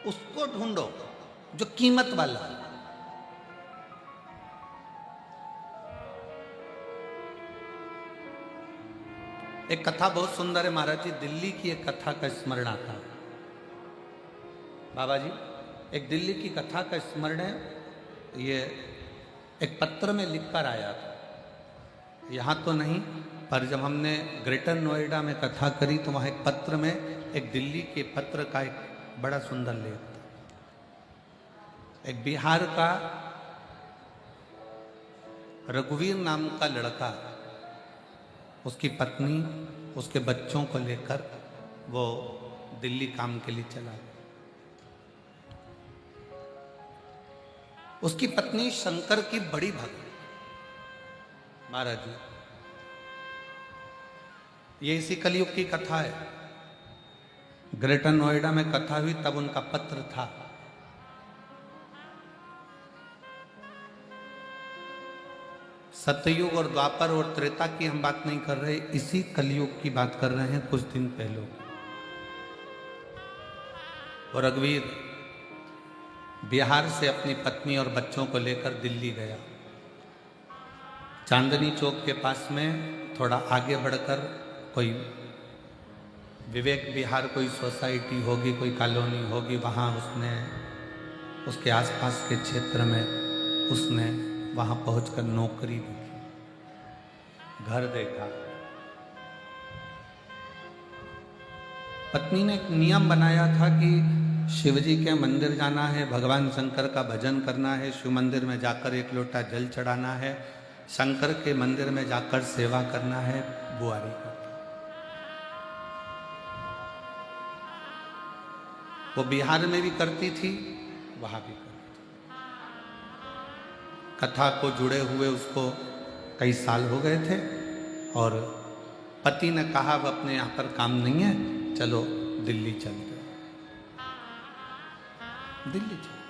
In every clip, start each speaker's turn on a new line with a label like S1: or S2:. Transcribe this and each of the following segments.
S1: उसको ढूंढो जो कीमत वाला है। एक कथा बहुत सुंदर है महाराज जी, दिल्ली की एक कथा का स्मरण आता है। बाबा जी, एक दिल्ली की कथा का स्मरण है। ये एक पत्र में लिखकर आया था, यहाँ तो नहीं, पर जब हमने ग्रेटर नोएडा में कथा करी तो वहाँ एक पत्र में एक दिल्ली के पत्र का एक बड़ा सुंदर लेख था। एक बिहार का रघुवीर नाम का लड़का, उसकी पत्नी, उसके बच्चों को लेकर वो दिल्ली काम के लिए चला। उसकी पत्नी शंकर की बड़ी भक्त। महाराज जी, ये इसी कलयुग की कथा है। ग्रेटर नोएडा में कथा हुई तब उनका पत्र था। सतयुग और द्वापर और त्रेता की हम बात नहीं कर रहे, इसी कलयुग की बात कर रहे हैं, कुछ दिन पहले। और रघुवीर बिहार से अपनी पत्नी और बच्चों को लेकर दिल्ली गया। चांदनी चौक के पास में थोड़ा आगे बढ़कर कोई विवेक विहार, कोई सोसाइटी होगी, कोई कॉलोनी होगी, वहाँ उसने उसके आसपास के क्षेत्र में उसने वहाँ पहुंचकर नौकरी देखी, घर देखा। पत्नी ने एक नियम बनाया था कि शिवजी के मंदिर जाना है, भगवान शंकर का भजन करना है, शिव मंदिर में जाकर एक लोटा जल चढ़ाना है, शंकर के मंदिर में जाकर सेवा करना है, बुआरी करना। वो बिहार में भी करती थी, वहां भी करती थी। कथा को जुड़े हुए उसको कई साल हो गए थे और पति ने कहा अब अपने यहाँ पर काम नहीं है, चलो दिल्ली चलते। दिल्ली चले।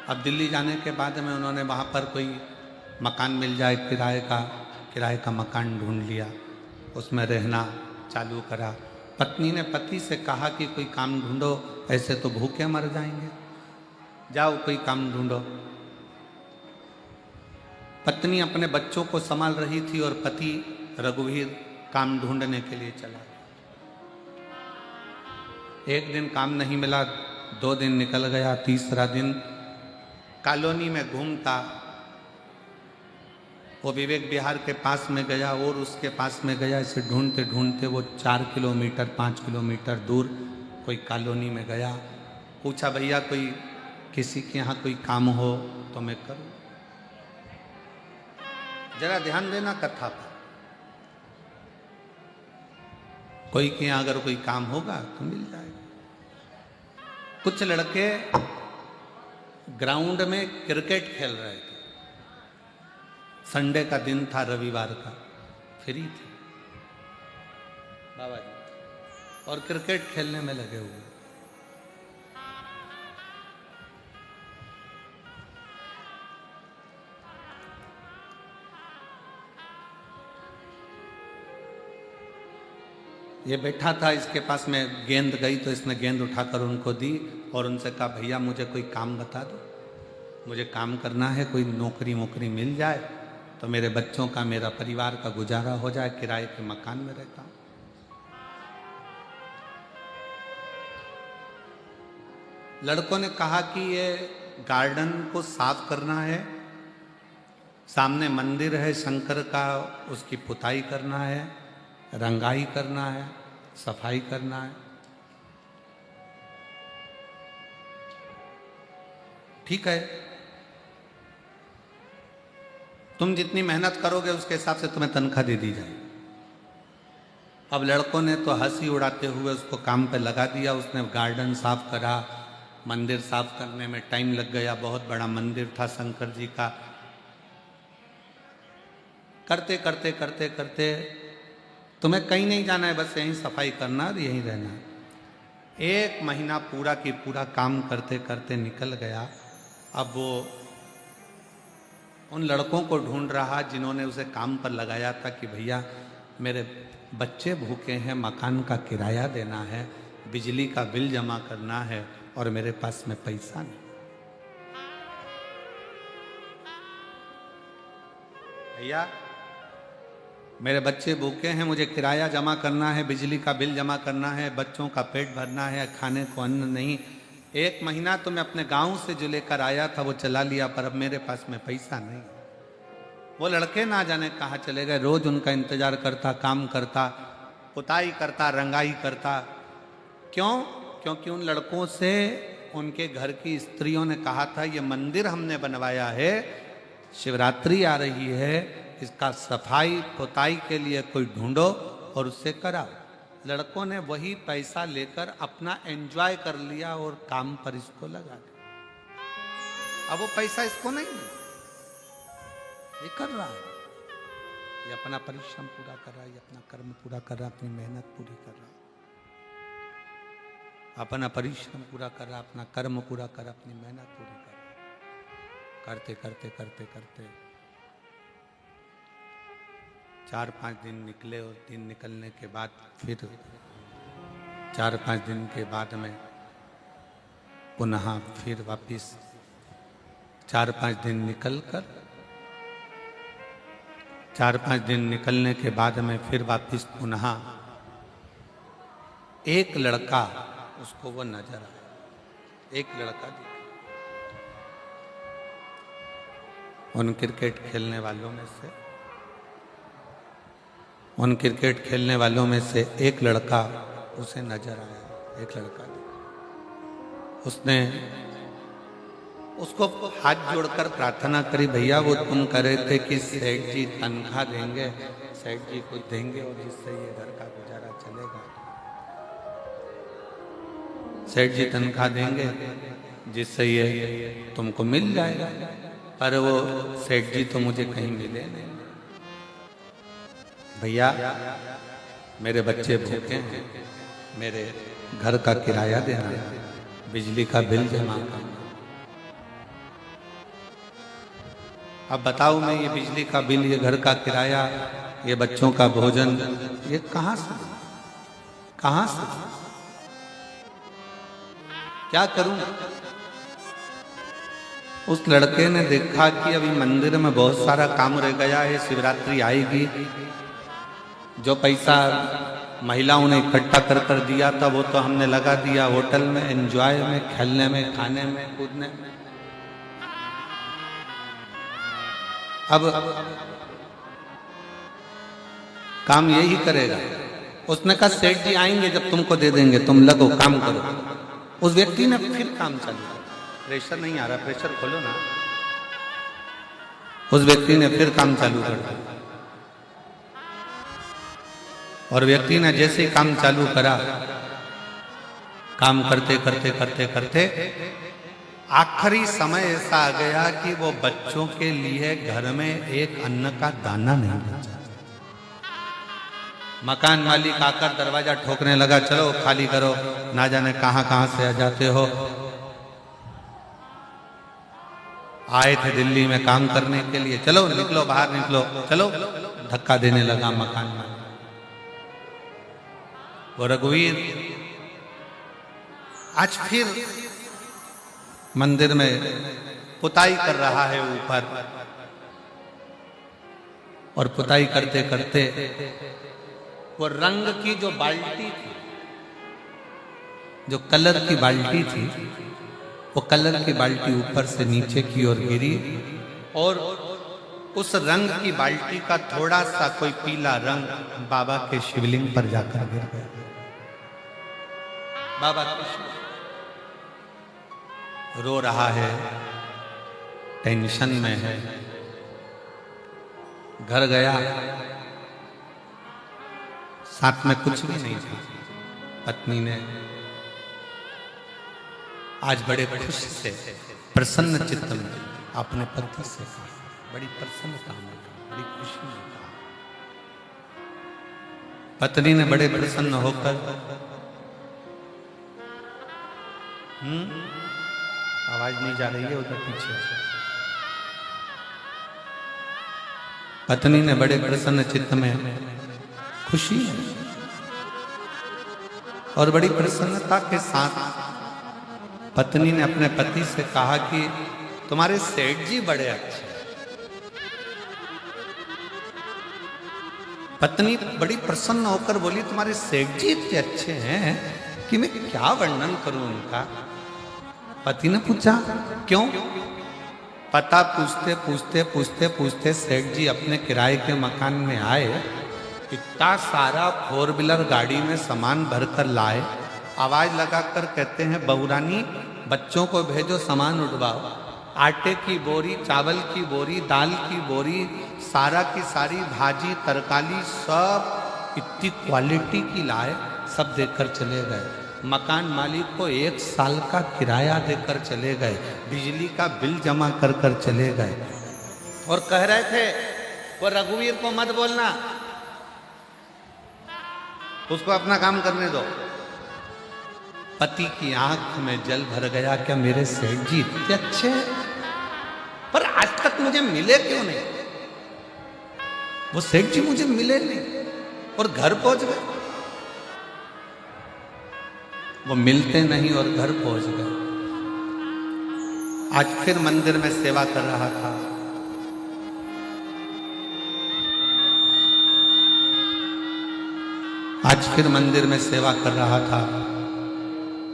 S1: अब दिल्ली जाने के बाद में उन्होंने वहाँ पर कोई मकान मिल जाए किराए का मकान ढूंढ लिया, उसमें रहना चालू करा। पत्नी ने पति से कहा कि कोई काम ढूंढो, ऐसे तो भूखे मर जाएंगे, जाओ कोई काम ढूंढो। पत्नी अपने बच्चों को संभाल रही थी और पति रघुवीर काम ढूंढने के लिए चला। एक दिन काम नहीं मिला, 2 दिन निकल गया, तीसरा दिन कॉलोनी में घूमता वो विवेक विहार के पास में गया और उसके पास में गया। इसे ढूंढते ढूंढते वो 4 किलोमीटर 5 किलोमीटर दूर कोई कॉलोनी में गया। पूछा, भैया कोई किसी के यहाँ कोई काम हो तो मैं करूँ। जरा ध्यान देना कथा पर, कोई के यहाँ अगर कोई काम होगा तो मिल जाएगा। कुछ लड़के ग्राउंड में क्रिकेट खेल रहे थे, संडे का दिन था, रविवार का, फ्री थे बाबा जी, और क्रिकेट खेलने में लगे हुए। ये बैठा था, इसके पास में गेंद गई तो इसने गेंद उठाकर उनको दी और उनसे कहा, भैया मुझे कोई काम बता दो, मुझे काम करना है, कोई नौकरी मिल जाए तो मेरे बच्चों का, मेरा परिवार का गुजारा हो जाए, किराए के मकान में रहता हूं। लड़कों ने कहा कि ये गार्डन को साफ करना है, सामने मंदिर है शंकर का, उसकी पुताई करना है, रंगाई करना है, सफाई करना है। ठीक है, तुम जितनी मेहनत करोगे उसके हिसाब से तुम्हें तनख्वाह दे दी जाएगी। अब लड़कों ने तो हंसी उड़ाते हुए उसको काम पे लगा दिया। उसने गार्डन साफ करा, मंदिर साफ करने में टाइम लग गया, बहुत बड़ा मंदिर था शंकर जी का। करते करते करते करते तुम्हें कहीं नहीं जाना है, बस यहीं सफाई करना और यहीं रहना है। 1 महीना पूरा की पूरा काम करते करते निकल गया। अब वो उन लड़कों को ढूंढ रहा जिन्होंने उसे काम पर लगाया था कि भैया मेरे बच्चे भूखे हैं, मकान का किराया देना है, बिजली का बिल जमा करना है और मेरे पास में पैसा नहीं। भैया मेरे बच्चे भूखे हैं, मुझे किराया जमा करना है, बिजली का बिल जमा करना है, बच्चों का पेट भरना है, खाने को अन्न नहीं। 1 महीना तो मैं अपने गांव से जो लेकर आया था वो चला लिया, पर अब मेरे पास में पैसा नहीं। वो लड़के ना जाने कहाँ चले गए। रोज उनका इंतजार करता, काम करता, पुताई करता, रंगाई करता। क्यों? क्योंकि उन लड़कों से उनके घर की स्त्रियों ने कहा था ये मंदिर हमने बनवाया है, शिवरात्रि आ रही है, इसका सफाई पुताई के लिए कोई ढूंढो और उससे कराओ। लड़कों ने वही पैसा लेकर अपना एंजॉय कर लिया और काम पर इसको लगा दिया। अब वो पैसा इसको नहीं, ये कर रहा है, ये अपना परिश्रम पूरा कर रहा है, ये अपना कर्म पूरा कर रहा है, अपनी मेहनत पूरी कर रहा है, अपना परिश्रम पूरा कर रहा, अपना कर्म पूरा कर, अपनी मेहनत पूरी कर, करते करते करते करते 4-5 दिन निकले और दिन निकलने के बाद फिर 4-5 दिन के बाद में पुनः फिर वापिस 4-5 दिन निकलकर 4-5 दिन निकलने के बाद में फिर वापिस पुनः एक लड़का उसको वो नजर आया। एक लड़का दिखा उन क्रिकेट खेलने वालों में से, उन क्रिकेट खेलने वालों में से एक लड़का उसे नजर आया। एक लड़का उसने उसको हाथ जोड़कर प्रार्थना करी, भैया वो तुम कह रहे थे कि सेठ जी तनख्वाह देंगे, सेठ जी कुछ देंगे और जिससे ये घर का गुजारा चलेगा। सेठ जी तनख्वाह देंगे जिससे ये तुमको मिल जाएगा, पर वो सेठ जी तो मुझे कहीं मिले नहीं। भैया मेरे बच्चे भूखे हैं, मेरे घर का किराया देना, बिजली का बिल जमा करना। अब बताओ मैं ये बिजली का बिल, ये घर का किराया, ये बच्चों का भोजन, ये कहां से क्या करूं? उस लड़के ने देखा कि अभी मंदिर में बहुत सारा काम रह गया है, शिवरात्रि आएगी, जो पैसा महिलाओं ने इकट्ठा कर कर दिया था वो तो हमने लगा दिया होटल में, एंजॉय में, खेलने में, खाने में, कूदने में। अब काम यही करेगा। उसने कहा सेठ जी आएंगे जब तुमको दे देंगे, तुम लगो काम करो। उस व्यक्ति ने फिर काम चालू किया। प्रेशर नहीं आ रहा, प्रेशर खोलो ना। उस व्यक्ति ने फिर काम चालू कर दिया और व्यक्ति ने जैसे काम चालू करा, काम करते करते करते करते आखिरी समय ऐसा आ गया कि वो बच्चों के लिए घर में एक अन्न का दाना नहीं बचा। मकान मालिक आकर दरवाजा ठोकने लगा, चलो खाली करो, ना जाने कहां कहां से आ जाते हो, आए थे दिल्ली में काम करने के लिए, चलो निकलो, बाहर निकलो, चलो। धक्का देने लगा मकान मालिक। वो रघुवीर आज फिर मंदिर में पुताई कर रहा है ऊपर, और पुताई करते करते वो रंग की जो बाल्टी थी, जो कलर की बाल्टी थी, वो कलर की बाल्टी ऊपर से नीचे की ओर गिरी और उस रंग की बाल्टी का थोड़ा सा कोई पीला रंग बाबा के शिवलिंग पर जाकर गिर गया। बाबा रो रहा है, टेंशन में है। घर गया, साथ में कुछ भी नहीं था। पत्नी ने आज बड़े खुश से, प्रसन्न चित्त में अपने पति से कहा, बड़ी प्रसन्नता में कहा, बड़ी खुशी में कहा। पत्नी ने बड़े प्रसन्न होकर आवाज नहीं जा रही है उधर पीछे। पत्नी ने बड़े प्रसन्न चित्त में खुशी और बड़ी प्रसन्नता के साथ पत्नी ने अपने पति से कहा कि तुम्हारे सेठ जी बड़े अच्छे। पत्नी बड़ी प्रसन्न होकर बोली तुम्हारे सेठ जी इतने अच्छे हैं कि मैं क्या वर्णन करूं उनका। पति ने पूछा क्यों? पता पूछते पूछते पूछते पूछते सेठ जी अपने किराए के मकान में आए। इतना सारा 4 व्हीलर गाड़ी में सामान भरकर लाए। आवाज लगाकर कहते हैं बहू रानी बच्चों को भेजो सामान उठवाओ। आटे की बोरी, चावल की बोरी, दाल की बोरी, सारा की सारी भाजी तरकारी सब इतनी क्वालिटी की लाए। सब देकर चले गए। मकान मालिक को 1 साल का किराया देकर चले गए। बिजली का बिल जमा कर कर चले गए। और कह रहे थे वो रघुवीर को मत बोलना, उसको अपना काम करने दो। पति की आंख में जल भर गया, क्या मेरे सेठ जी इतने अच्छे हैं, पर आज तक मुझे मिले क्यों नहीं? वो सेठ जी मुझे मिले नहीं और घर पहुंच गए। वो मिलते नहीं और घर पहुंच गए। आज फिर मंदिर में सेवा कर रहा था। आज फिर मंदिर में सेवा कर रहा था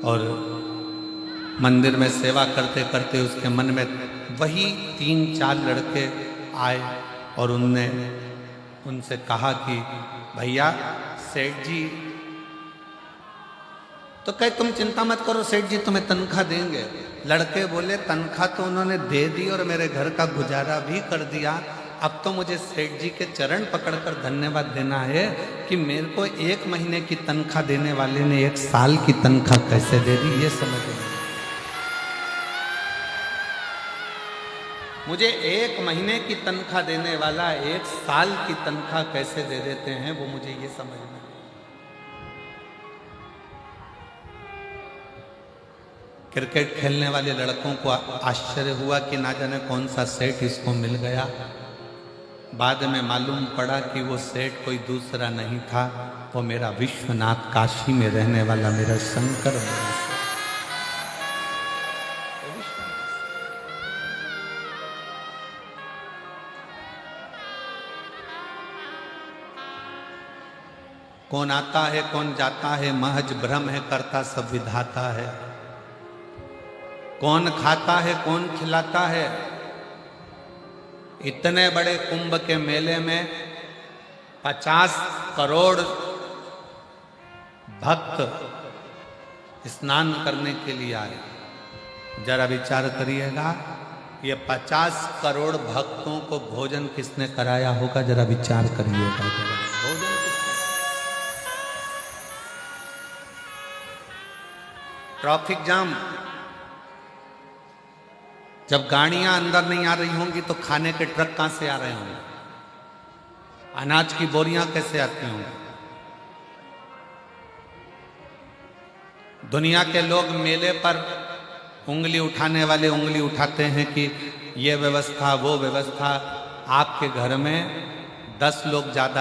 S1: और मंदिर में सेवा करते करते उसके मन में वही 3-4 लड़के आए और उनसे कहा कि भैया सेठ जी, तो कहे तुम चिंता मत करो सेठ जी तुम्हें तनख्वाह देंगे। लड़के बोले तनख्वाह तो उन्होंने दे दी और मेरे घर का गुजारा भी कर दिया। अब तो मुझे सेठ जी के चरण पकड़कर धन्यवाद देना है कि मेरे को 1 महीने की तनख्वाह देने वाले ने 1 साल की तनख्वाह कैसे दे दी, ये समझ नहीं। मुझे 1 महीने की तनख्वाह देने वाला 1 साल की तनख्वाह कैसे दे देते हैं, वो मुझे ये समझ नहीं। क्रिकेट खेलने वाले लड़कों को आश्चर्य हुआ कि ना जाने कौन सा सेठ इसको मिल गया। बाद में मालूम पड़ा कि वो सेठ कोई दूसरा नहीं था, वो मेरा विश्वनाथ काशी में रहने वाला मेरा शंकर। कौन आता है कौन जाता है महज भ्रम है, करता सब विधाता है। कौन खाता है कौन खिलाता है। इतने बड़े कुंभ के मेले में 50 करोड़ भक्त स्नान करने के लिए आए। जरा विचार करिएगा, ये 50 करोड़ भक्तों को भोजन किसने कराया होगा? जरा विचार करिएगा। भोजन ट्रैफिक जाम, जब गाड़ियां अंदर नहीं आ रही होंगी तो खाने के ट्रक कहां से आ रहे होंगे? अनाज की बोरियां कैसे आती होंगी? दुनिया के लोग मेले पर उंगली उठाने वाले उंगली उठाते हैं कि ये व्यवस्था वो व्यवस्था। आपके घर में 10 लोग ज़्यादा